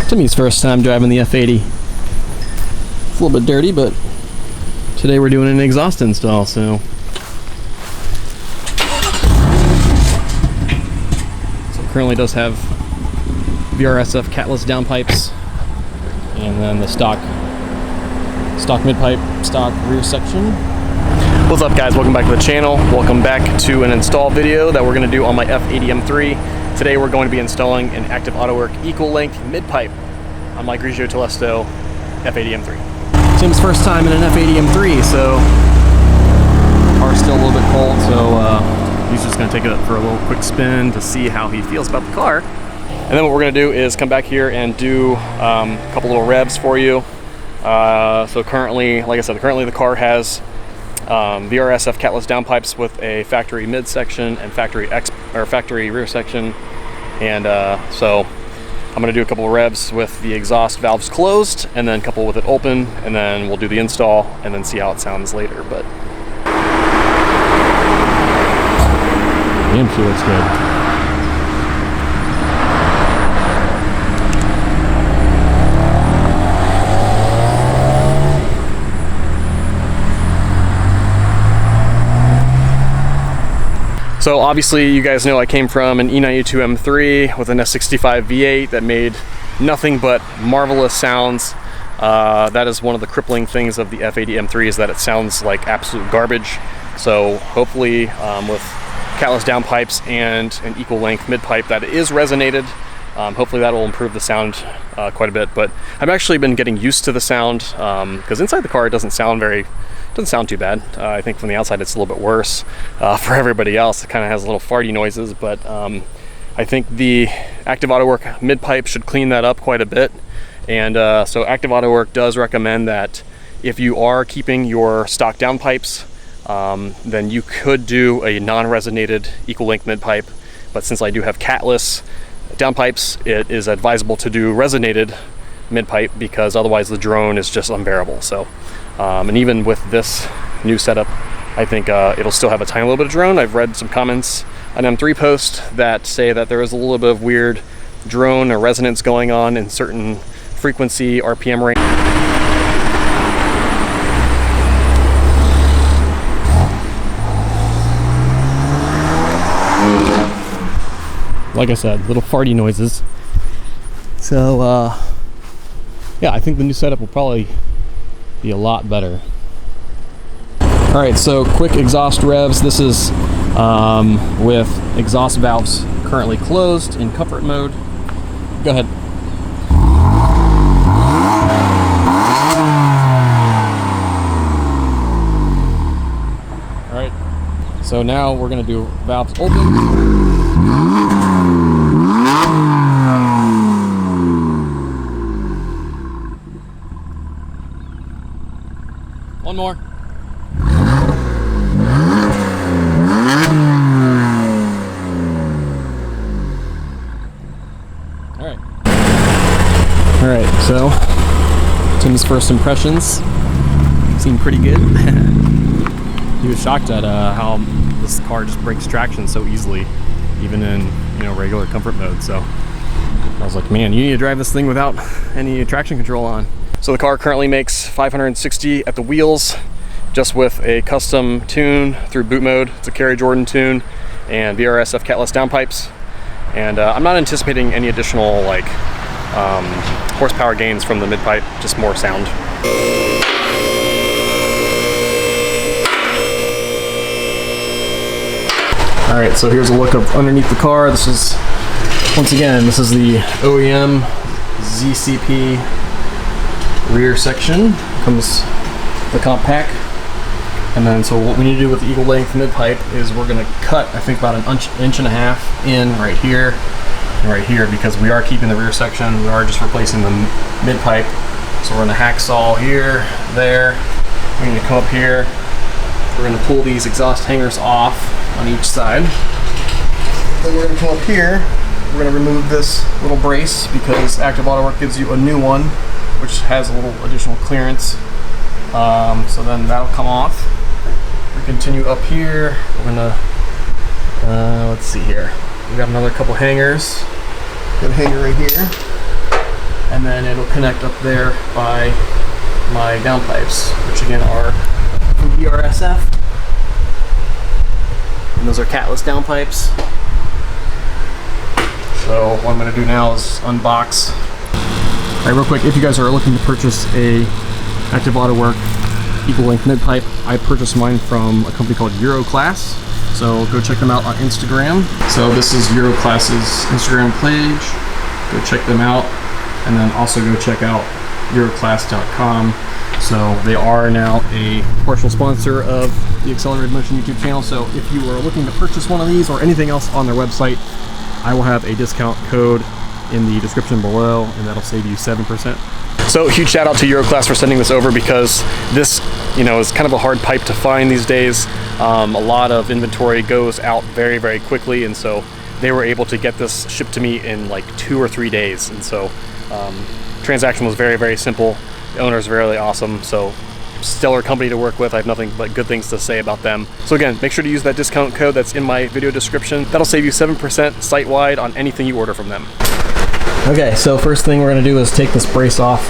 Timmy's first time driving the F80. It's a little bit dirty, but today we're doing an exhaust install, so. It currently does have VRSF catless downpipes, and then the stock midpipe, stock rear section. What's up, guys? Welcome back to the channel. Welcome back to an install video that we're going to do on my F80 M3. Today we're going to be installing an Active Autowerke Equal Length Midpipe on my Grigio Telesto F80 M3. Tim's first time in an F80 M3, so car's still a little bit cold, so he's just going to take it up for a little quick spin to see how he feels about the car. And then what we're going to do is come back here and do a couple little revs for you. So currently, like I said, the car has VRSF catless downpipes with a factory midsection and factory rear section, and so I'm going to do a couple of revs with the exhaust valves closed, and then a couple with it open, and then we'll do the install and then see how it sounds later. But damn, she looks good. So obviously you guys know I came from an E92 M3 with an S65 V8 that made nothing but marvelous sounds. That is one of the crippling things of the F80 M3 is that it sounds like absolute garbage. So hopefully with catless downpipes and an equal length midpipe that is resonated, hopefully that will improve the sound quite a bit. But I've actually been getting used to the sound because inside the car it doesn't sound too bad. I think from the outside it's a little bit worse. For everybody else, it kind of has little farty noises, but I think the Active Autowerke midpipe should clean that up quite a bit. And so Active Autowerke does recommend that if you are keeping your stock downpipes, then you could do a non-resonated equal length midpipe. But since I do have catless downpipes, it is advisable to do resonated midpipe because otherwise the drone is just unbearable. So and even with this new setup, I think it'll still have a tiny little bit of drone. I've read some comments on M3 posts that say that there is a little bit of weird drone or resonance going on in certain frequency RPM range. Like I said, little farty noises. So yeah, I think the new setup will probably be a lot better. All right, so quick exhaust revs. This is with exhaust valves currently closed in comfort mode. Go ahead. All right, so now we're gonna do valves open. One more. All right, so Tim's first impressions seem pretty good. He was shocked at how this car just breaks traction so easily, even in regular comfort mode. So I was like, man, you need to drive this thing without any traction control on. So the car currently makes 560 at the wheels, just with a custom tune through boot mode. It's a Kerry Jordan tune and VRSF catless downpipes. And I'm not anticipating any additional horsepower gains from the midpipe, just more sound. All right, so here's a look of underneath the car. This is, once again, this is the OEM ZCP rear section. Comes the comp pack. And then so what we need to do with the equal length midpipe is we're gonna cut, I think, about an inch and a half in right here and right here, because we are keeping the rear section. We are just replacing the midpipe. So we're gonna hacksaw here, there. We're gonna come up here. We're gonna pull these exhaust hangers off on each side. Then we're gonna come up here. We're gonna remove this little brace because Active Autowerke gives you a new one, which has a little additional clearance. So then that'll come off. We continue up here. We're gonna, let's see here. We got another couple hangers. Got a hanger right here. And then it'll connect up there by my downpipes, which again are from BRSF. And those are catless downpipes. So what I'm going to do now is unbox. All right, real quick, if you guys are looking to purchase a Active Autowerke Equal Length Midpipe, I purchased mine from a company called Euro Klasse. So go check them out on Instagram. So this is Euro Klasse's Instagram page. Go check them out, and then also go check out euroklasse.com. So they are now a partial sponsor of the Accelerated Motion YouTube channel. So if you are looking to purchase one of these or anything else on their website, I will have a discount code in the description below, and that'll save you 7%. So huge shout out to Euro Klasse for sending this over, because this, you know, is kind of a hard pipe to find these days. A lot of inventory goes out very, very quickly, and so they were able to get this shipped to me in like 2 or 3 days. And so transaction was very, very simple. The owner is really awesome. So stellar company to work with. I have nothing but good things to say about them. So again, make sure to use that discount code that's in my video description. That'll save you 7% site-wide on anything you order from them. Okay, so first thing we're gonna do is take this brace off.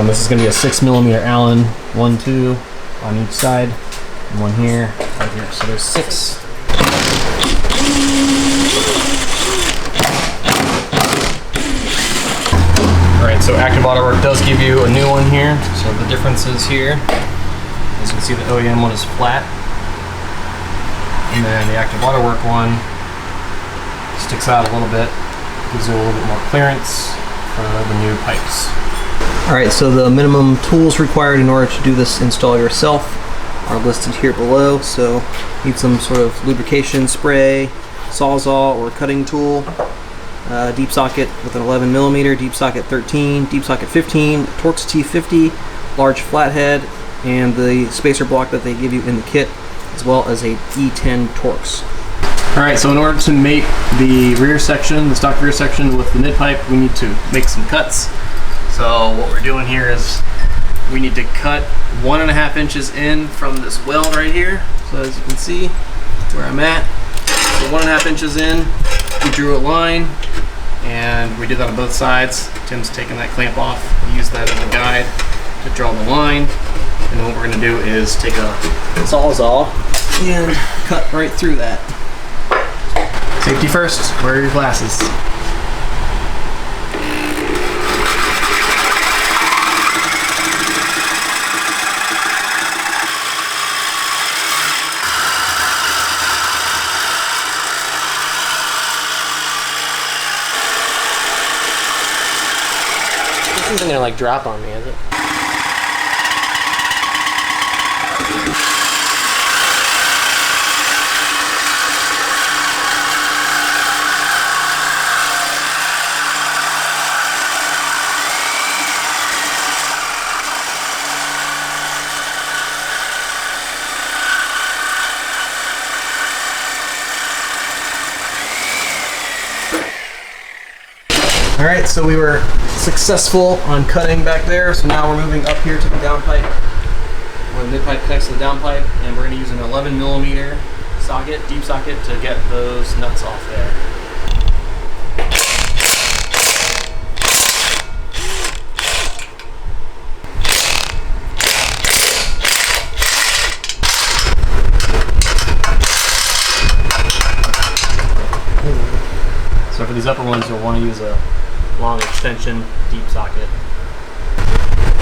This is gonna be a 6mm Allen, 1, 2 on each side, and one here, right here. So there's 6. Alright, so Active Autowerke does give you a new one here. So the difference is here, as you can see, the OEM one is flat, and then the Active Autowerke one sticks out a little bit, gives you a little bit more clearance for the new pipes. Alright, so the minimum tools required in order to do this install yourself are listed here below. So need some sort of lubrication spray, sawzall or cutting tool, deep socket with an 11mm, deep socket 13, deep socket 15, Torx T50, large flathead, and the spacer block that they give you in the kit, as well as a E10 Torx. Alright, so in order to make the rear section, the stock rear section with the midpipe, we need to make some cuts. So what we're doing here is we need to cut 1.5 inches in from this weld right here. So as you can see where I'm at, so 1.5 inches in, we drew a line, and we did that on both sides. Tim's taking that clamp off. We use that as a guide to draw the line. And then what we're gonna do is take a sawzall and cut right through that. Safety first, wear your glasses. This isn't gonna like drop on me, is it? Alright, so we were successful on cutting back there, so now we're moving up here to the downpipe, where the midpipe connects to the downpipe, and we're going to use an 11mm socket, deep socket, to get those nuts off there. So for these upper ones, you'll want to use a long extension deep socket.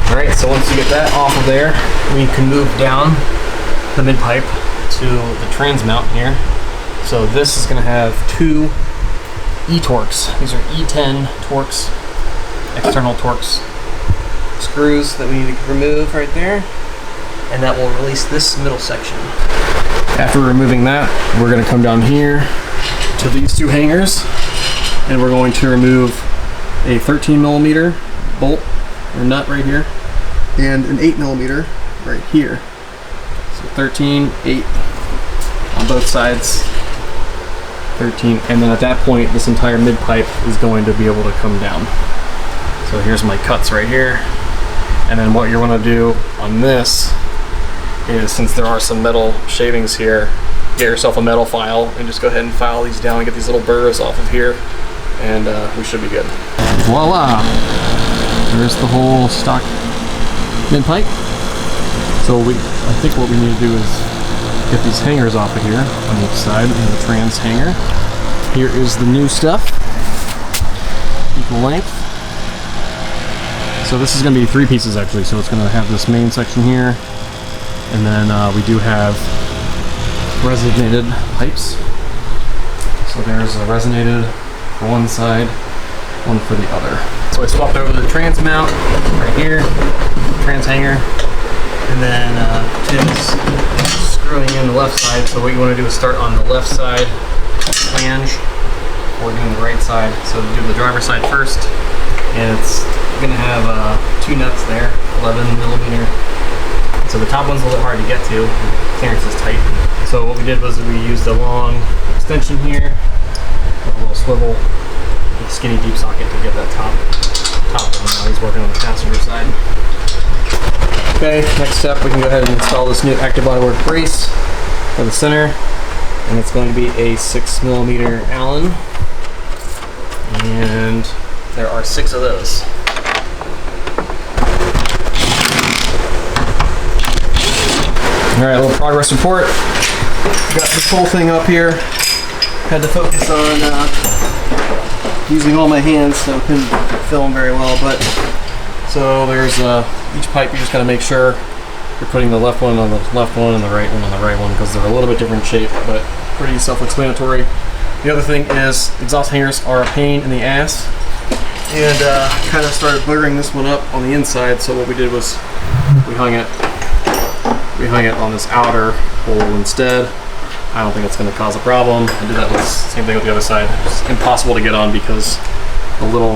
Alright, so once you get that off of there, we can move down the midpipe to the transmount here. So this is going to have 2 E-Torx. These are E10 Torx, external Torx screws that we need to remove right there, and that will release this middle section. After removing that, we're going to come down here to these 2 hangers, and we're going to remove a 13mm bolt or nut right here, and an 8mm right here. So 13, 8 on both sides, 13, and then at that point this entire midpipe is going to be able to come down. So here's my cuts right here, and then what you're going to do on this is, since there are some metal shavings here, get yourself a metal file and just go ahead and file these down and get these little burrs off of here, and we should be good. Voila! There's the whole stock midpipe. So I think what we need to do is get these hangers off of here on each side and the trans hanger. Here is the new stuff. Equal length. So this is going to be 3 pieces actually. So it's going to have this main section here, and then we do have resonated pipes. So there's a resonated for one side, one for the other. So I swapped over the trans mount right here, trans hanger, and then Tim's screwing in the left side. So what you want to do is start on the left side flange, or doing the right side. So do the driver's side first, and it's going to have 2 nuts there, 11mm. So the top one's a little bit hard to get to, clearance is tight. So what we did was we used a long extension here, with a little swivel, with a skinny deep socket to get that top one. Now he's working on the passenger side. Okay, next step, we can go ahead and install this new Active Autowerke brace for the center, and it's going to be a 6mm Allen, and there are 6 of those. All right, a little progress report. Got this whole thing up here. Had to focus on using all my hands, so I couldn't film very well. But so there's each pipe. You just gotta make sure you're putting the left one on the left one and the right one on the right one, because they're a little bit different shape, but pretty self-explanatory. The other thing is exhaust hangers are a pain in the ass, and kind of started buggering this one up on the inside. So what we did was we hung it on this outer hole instead. I don't think it's going to cause a problem. I did that with same thing with the other side. It's impossible to get on because the little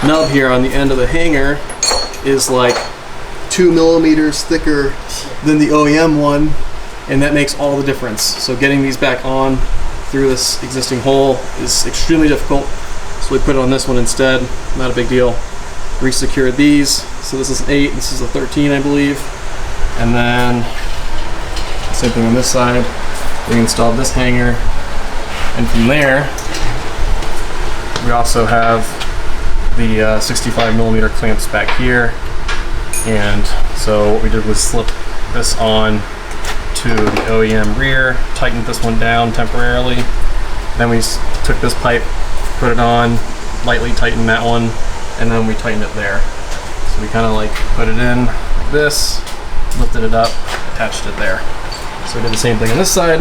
nub here on the end of the hanger is like 2mm thicker than the OEM one, and that makes all the difference. So getting these back on through this existing hole is extremely difficult. So we put it on this one instead. Not a big deal. Resecured these. So this is an 8, this is a 13, I believe. And then same thing on this side. We installed this hanger, and from there we also have the 65mm clamps back here. And so what we did was slip this on to the OEM rear, tightened this one down temporarily. Then we took this pipe, put it on, lightly tightened that one, and then we tightened it there. So we kind of like put it in like this, lifted it up, attached it there. So we did the same thing on this side,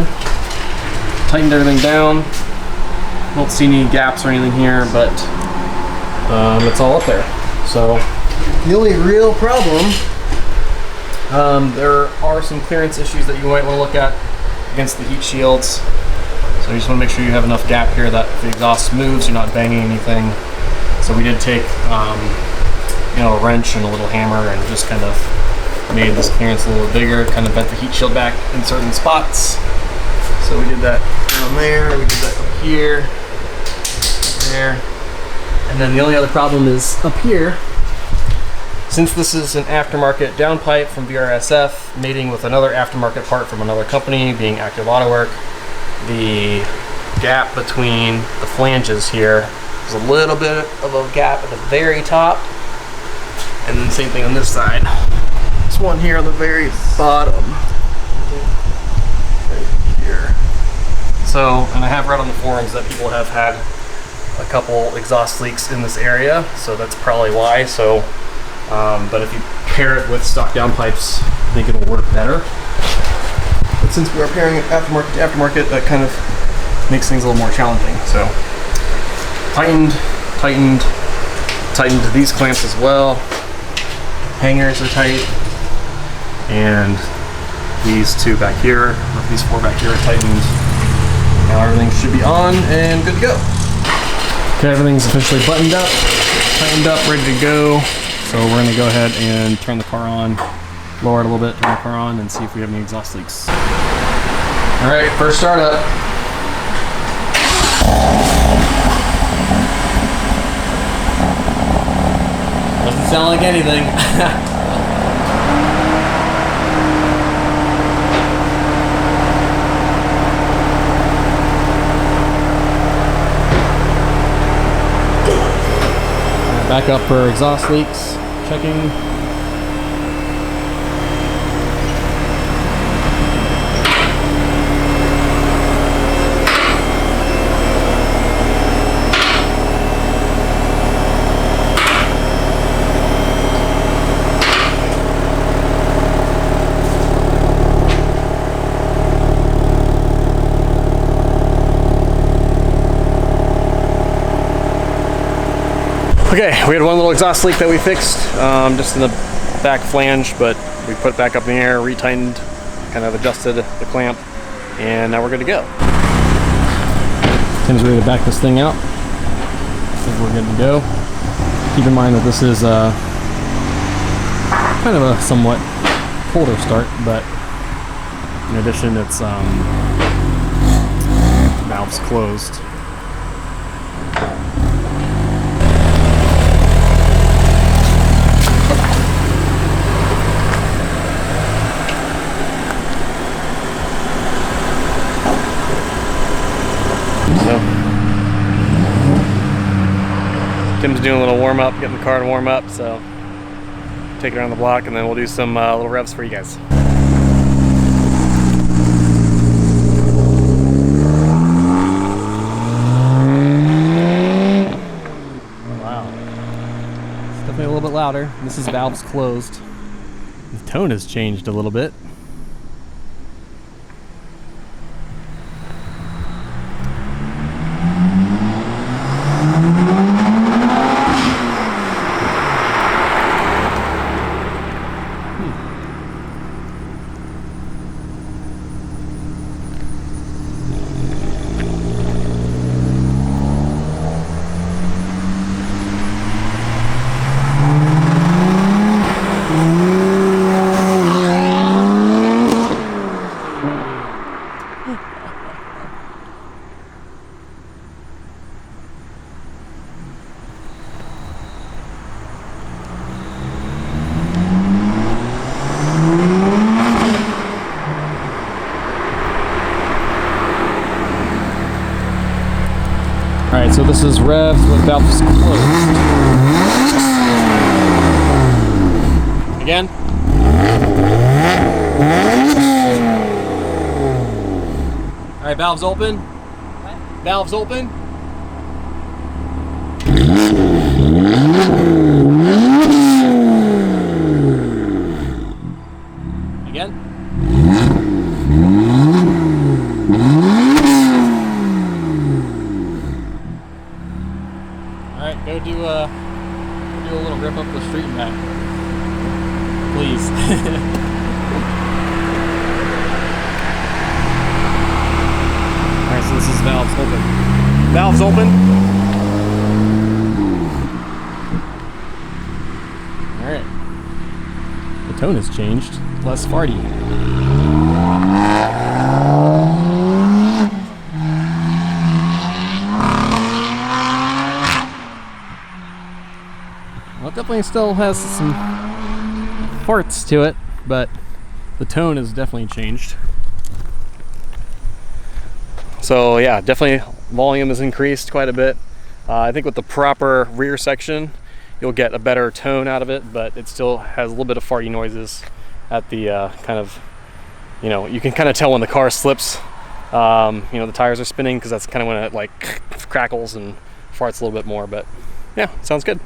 tightened everything down. Don't see any gaps or anything here, but it's all up there. So the only real problem, there are some clearance issues that you might want to look at against the heat shields. So you just want to make sure you have enough gap here that if the exhaust moves, you're not banging anything. So we did take a wrench and a little hammer and just kind of made this clearance a little bigger, kind of bent the heat shield back in certain spots. So we did that down there, we did that up here, there. And then the only other problem is up here. Since this is an aftermarket downpipe from BRSF, mating with another aftermarket part from another company, being Active Autowerke, the gap between the flanges here is a little bit of a gap at the very top. And then the same thing on this side. This one here on the very bottom. Right here. So, and I have read on the forums that people have had a couple exhaust leaks in this area, so that's probably why. So, but if you pair it with stock downpipes, I think it'll work better. But since we're pairing it aftermarket to aftermarket, that kind of makes things a little more challenging. So, tightened these clamps as well. Hangers are tight, and these 2 back here, these 4 back here are tightened. Now everything should be on and good to go. Okay, everything's officially buttoned up, tightened up, ready to go. So we're gonna go ahead and turn the car on, lower it a little bit, turn the car on, and see if we have any exhaust leaks. All right, first startup. Doesn't sound like anything. Back up for exhaust leaks, checking. Okay, we had one little exhaust leak that we fixed, just in the back flange, but we put it back up in the air, retightened, kind of adjusted the clamp, and now we're good to go. Tim's ready to back this thing out. I think we're good to go. Keep in mind that this is kind of a somewhat colder start, but in addition, it's valves closed. Tim's doing a little warm up, getting the car to warm up, so take it around the block and then we'll do some little revs for you guys. Wow. It's definitely a little bit louder. This is valves closed. The tone has changed a little bit. Alright, so this is revs with valves closed. Again. Alright, valves open. Valves open. Again. Alright, go do a little rip up the street and back. Please. Alright, so this is valves open. Valves open. Alright. The tone has changed. Less farty. Well, it definitely still has some farts to it, but the tone has definitely changed. So yeah, definitely volume has increased quite a bit. I think with the proper rear section, you'll get a better tone out of it, but it still has a little bit of farty noises at the kind of, you know, you can kind of tell when the car slips, you know, the tires are spinning, because that's kind of when it like crackles and farts a little bit more. But yeah, sounds good.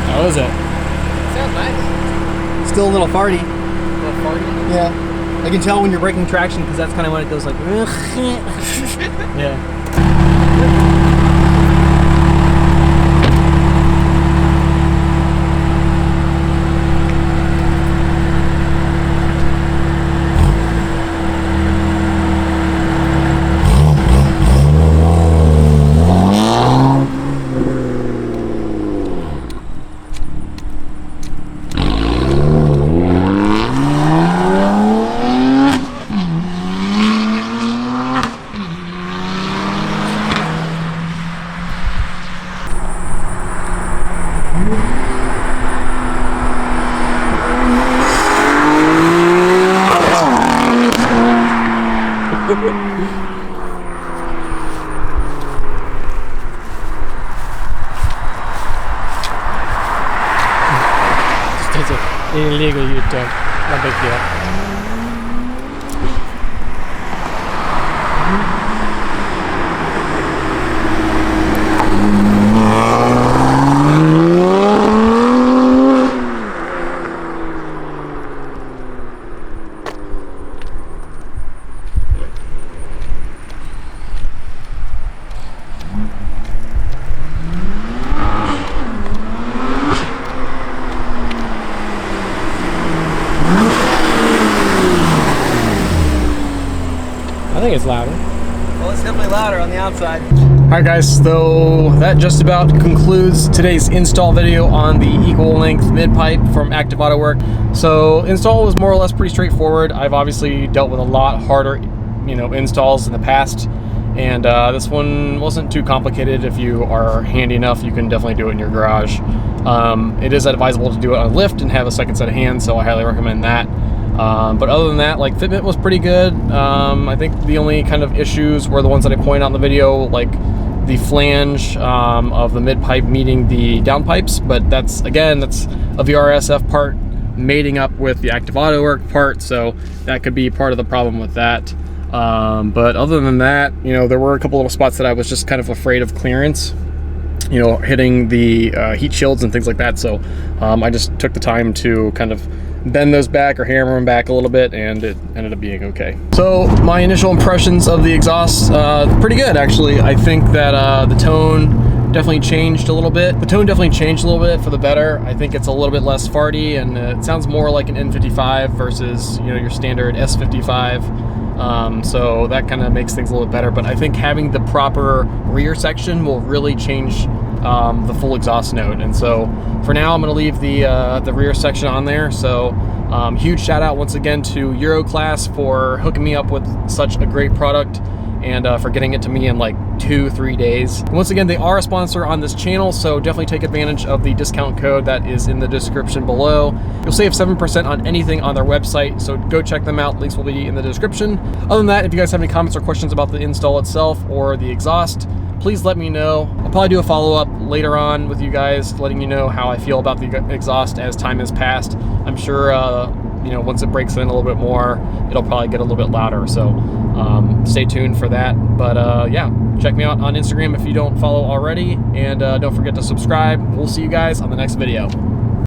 How is it? Sounds nice. Still a little farty. A little farty? Yeah. I can tell when you're breaking traction, because that's kind of when it goes like. Yeah. It's an illegal U-turn. No big deal. I think it's louder. Well, it's definitely louder on the outside. Alright guys, so that just about concludes today's install video on the Equal Length Midpipe from Active Autowerke. So install was more or less pretty straightforward. I've obviously dealt with a lot harder, installs in the past, and this one wasn't too complicated. If you are handy enough, you can definitely do it in your garage. It is advisable to do it on a lift and have a second set of hands, so I highly recommend that. But other than that, like, fitment was pretty good. I think the only kind of issues were the ones that I pointed out in the video, like the flange of the midpipe meeting the downpipes, but that's a VRSF part mating up with the Active Autowerke part, so that could be part of the problem with that. But other than that, there were a couple little spots that I was just kind of afraid of clearance, hitting the heat shields and things like that, so I just took the time to kind of bend those back or hammer them back a little bit, and it ended up being okay. So my initial impressions of the exhaust, pretty good actually. I think that the tone definitely changed a little bit. The tone definitely changed a little bit for the better. I think it's a little bit less farty, and it sounds more like an N55 versus your standard S55. So that kind of makes things a little bit better, but I think having the proper rear section will really change the full exhaust note. And so for now, I'm going to leave the rear section on there. So huge shout out once again to Euro Klasse for hooking me up with such a great product, and for getting it to me in like 2-3 days. And once again, they are a sponsor on this channel, so definitely take advantage of the discount code that is in the description below. You'll save 7% on anything on their website, so go check them out. Links will be in the description. Other than that, if you guys have any comments or questions about the install itself or the exhaust, please let me know. I'll probably do a follow-up later on with you guys, letting you know how I feel about the exhaust as time has passed. I'm sure once it breaks in a little bit more, it'll probably get a little bit louder, so stay tuned for that. But yeah, check me out on Instagram if you don't follow already, and don't forget to subscribe. We'll see you guys on the next video.